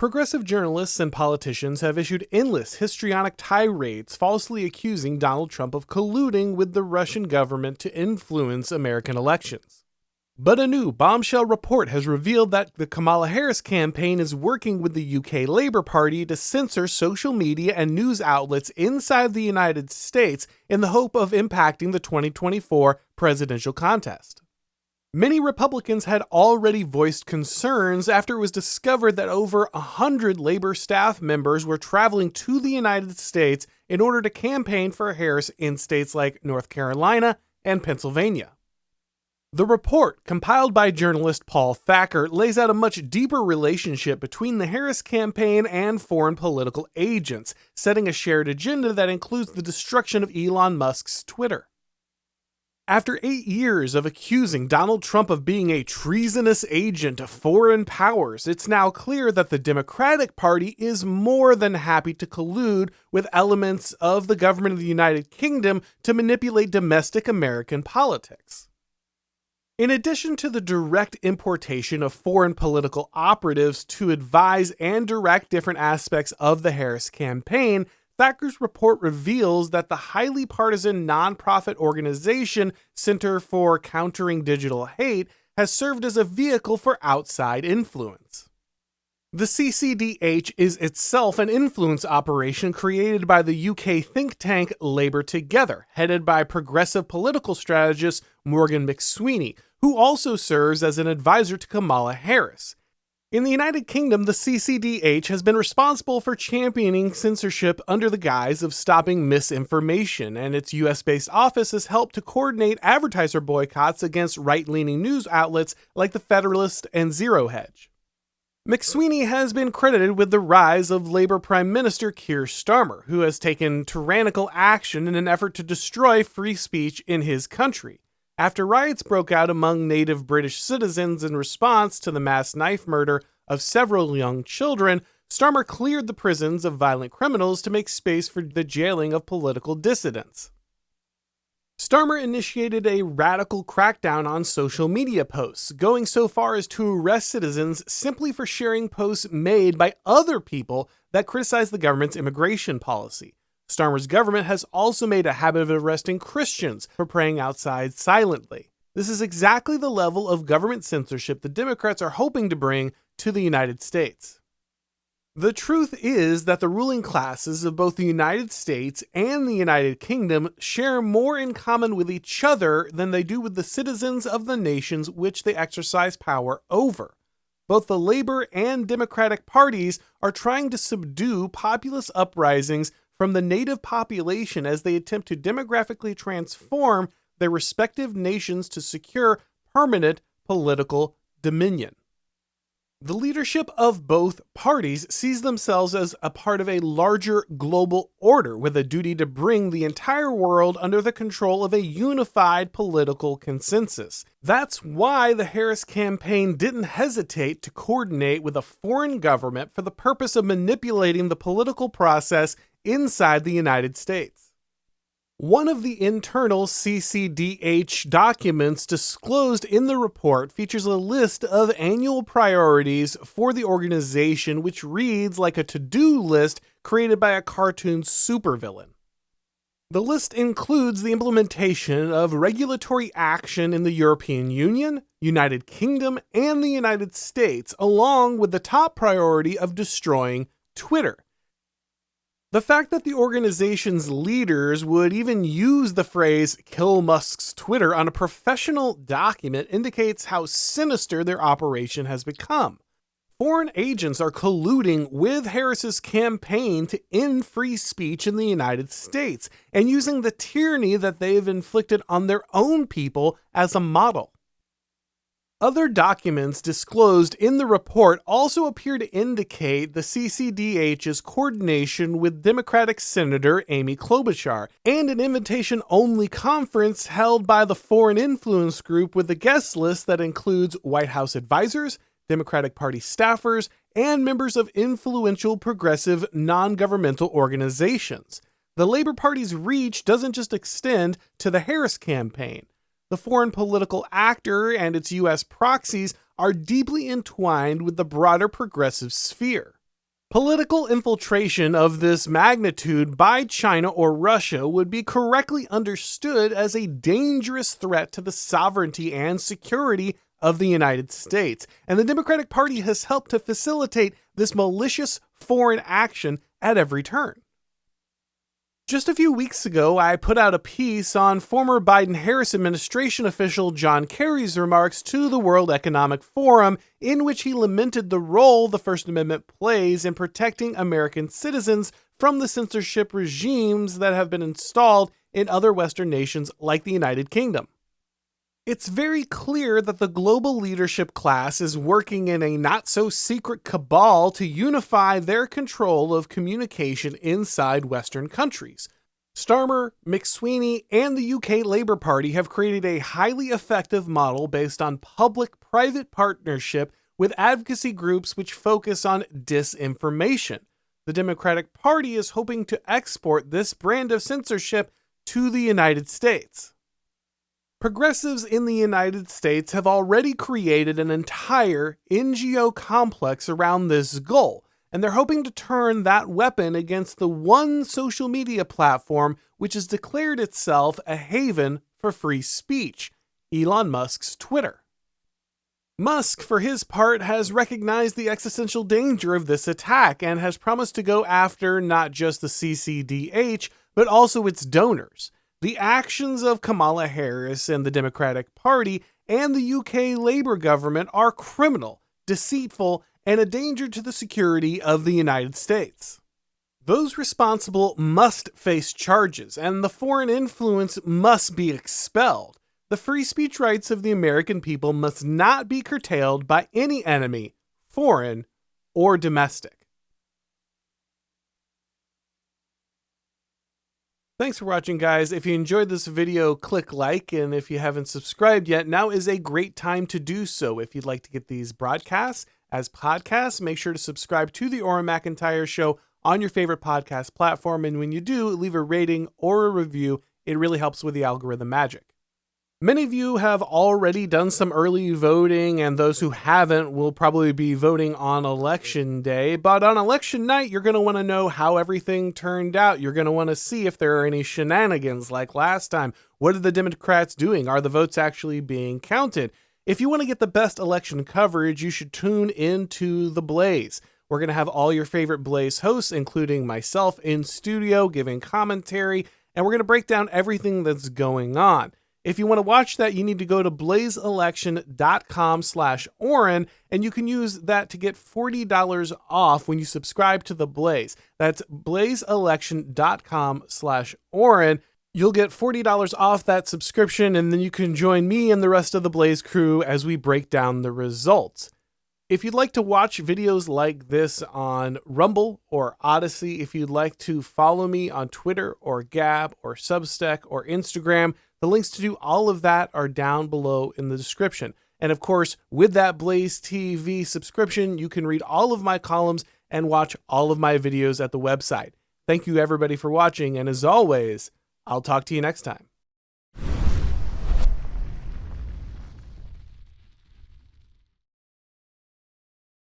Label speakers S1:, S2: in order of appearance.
S1: Progressive journalists and politicians have issued endless histrionic tirades falsely accusing Donald Trump of colluding with the Russian government to influence American elections. But a new bombshell report has revealed that the Kamala Harris campaign is working with the UK Labour Party to censor social media and news outlets inside the United States in the hope of impacting the 2024 presidential contest. Many Republicans had already voiced concerns after it was discovered that over 100 Labor staff members were traveling to the United States in order to campaign for Harris in states like North Carolina and Pennsylvania. The report, compiled by journalist Paul Thacker, lays out a much deeper relationship between the Harris campaign and foreign political agents, setting a shared agenda that includes the destruction of Elon Musk's Twitter. After 8 years of accusing Donald Trump of being a treasonous agent of foreign powers, it's now clear that the Democratic Party is more than happy to collude with elements of the government of the United Kingdom to manipulate domestic American politics. In addition to the direct importation of foreign political operatives to advise and direct different aspects of the Harris campaign, Thacker's report reveals that the highly partisan nonprofit organization Center for Countering Digital Hate has served as a vehicle for outside influence. The CCDH is itself an influence operation created by the UK think tank Labour Together, headed by progressive political strategist Morgan McSweeney, who also serves as an advisor to Kamala Harris. In the United Kingdom, the CCDH has been responsible for championing censorship under the guise of stopping misinformation, and its US-based office has helped to coordinate advertiser boycotts against right-leaning news outlets like The Federalist and Zero Hedge. McSweeney has been credited with the rise of Labour Prime Minister Keir Starmer, who has taken tyrannical action in an effort to destroy free speech in his country. After riots broke out among native British citizens in response to the mass knife murder of several young children, Starmer cleared the prisons of violent criminals to make space for the jailing of political dissidents. Starmer initiated a radical crackdown on social media posts, going so far as to arrest citizens simply for sharing posts made by other people that criticize the government's immigration policy. Starmer's government has also made a habit of arresting Christians for praying outside silently. This is exactly the level of government censorship the Democrats are hoping to bring to the United States. The truth is that the ruling classes of both the United States and the United Kingdom share more in common with each other than they do with the citizens of the nations which they exercise power over. Both the Labour and Democratic parties are trying to subdue populist uprisings from the native population as they attempt to demographically transform their respective nations to secure permanent political dominion. The leadership of both parties sees themselves as a part of a larger global order with a duty to bring the entire world under the control of a unified political consensus. That's why the Harris campaign didn't hesitate to coordinate with a foreign government for the purpose of manipulating the political process inside the United States. One of the internal CCDH documents disclosed in the report features a list of annual priorities for the organization, which reads like a to-do list created by a cartoon supervillain. The list includes the implementation of regulatory action in the European Union, United Kingdom, and the United States, along with the top priority of destroying Twitter. The fact that the organization's leaders would even use the phrase "kill Musk's Twitter" on a professional document indicates how sinister their operation has become. Foreign agents are colluding with Harris's campaign to end free speech in the United States and using the tyranny that they've inflicted on their own people as a model. Other documents disclosed in the report also appear to indicate the CCDH's coordination with Democratic Senator Amy Klobuchar and an invitation-only conference held by the Foreign Influence Group with a guest list that includes White House advisors, Democratic Party staffers, and members of influential progressive non-governmental organizations. The Labor Party's reach doesn't just extend to the Harris campaign. The foreign political actor and its U.S. proxies are deeply entwined with the broader progressive sphere. Political infiltration of this magnitude by China or Russia would be correctly understood as a dangerous threat to the sovereignty and security of the United States, and the Democratic Party has helped to facilitate this malicious foreign action at every turn. Just a few weeks ago, I put out a piece on former Biden-Harris administration official John Kerry's remarks to the World Economic Forum, in which he lamented the role the First Amendment plays in protecting American citizens from the censorship regimes that have been installed in other Western nations like the United Kingdom. It's very clear that the global leadership class is working in a not-so-secret cabal to unify their control of communication inside Western countries. Starmer, McSweeney, and the UK Labour Party have created a highly effective model based on public-private partnership with advocacy groups which focus on disinformation. The Democratic Party is hoping to export this brand of censorship to the United States. Progressives in the United States have already created an entire NGO complex around this goal, and they're hoping to turn that weapon against the one social media platform which has declared itself a haven for free speech, Elon Musk's Twitter. Musk, for his part, has recognized the existential danger of this attack and has promised to go after not just the CCDH, but also its donors. The actions of Kamala Harris and the Democratic Party and the UK Labour government are criminal, deceitful, and a danger to the security of the United States. Those responsible must face charges, and the foreign influence must be expelled. The free speech rights of the American people must not be curtailed by any enemy, foreign or domestic. Thanks for watching, guys. If you enjoyed this video, click like, and if you haven't subscribed yet, now is a great time to do so. If you'd like to get these broadcasts as podcasts, make sure to subscribe to the Auron MacIntyre Show on your favorite podcast platform, and when you do, leave a rating or a review. It really helps with the algorithm magic. Many of you have already done some early voting, and those who haven't will probably be voting on election day. But on election night, you're going to want to know how everything turned out. You're going to want to see if there are any shenanigans like last time. What are the Democrats doing? Are the votes actually being counted? If you want to get the best election coverage, you should tune into The Blaze. We're going to have all your favorite Blaze hosts, including myself, in studio giving commentary, and we're going to break down everything that's going on. If you want to watch that, you need to go to blazeelection.com/Auron, and you can use that to get $40 off when you subscribe to The Blaze. That's blazeelection.com/Auron. You'll get $40 off that subscription, and then you can join me and the rest of the Blaze crew as we break down the results. If you'd like to watch videos like this on Rumble or Odyssey, if you'd like to follow me on Twitter or Gab or Substack or Instagram, the links to do all of that are down below in the description. And of course, with that Blaze TV subscription, you can read all of my columns and watch all of my videos at the website. Thank you everybody for watching, and as always, I'll talk to you next time.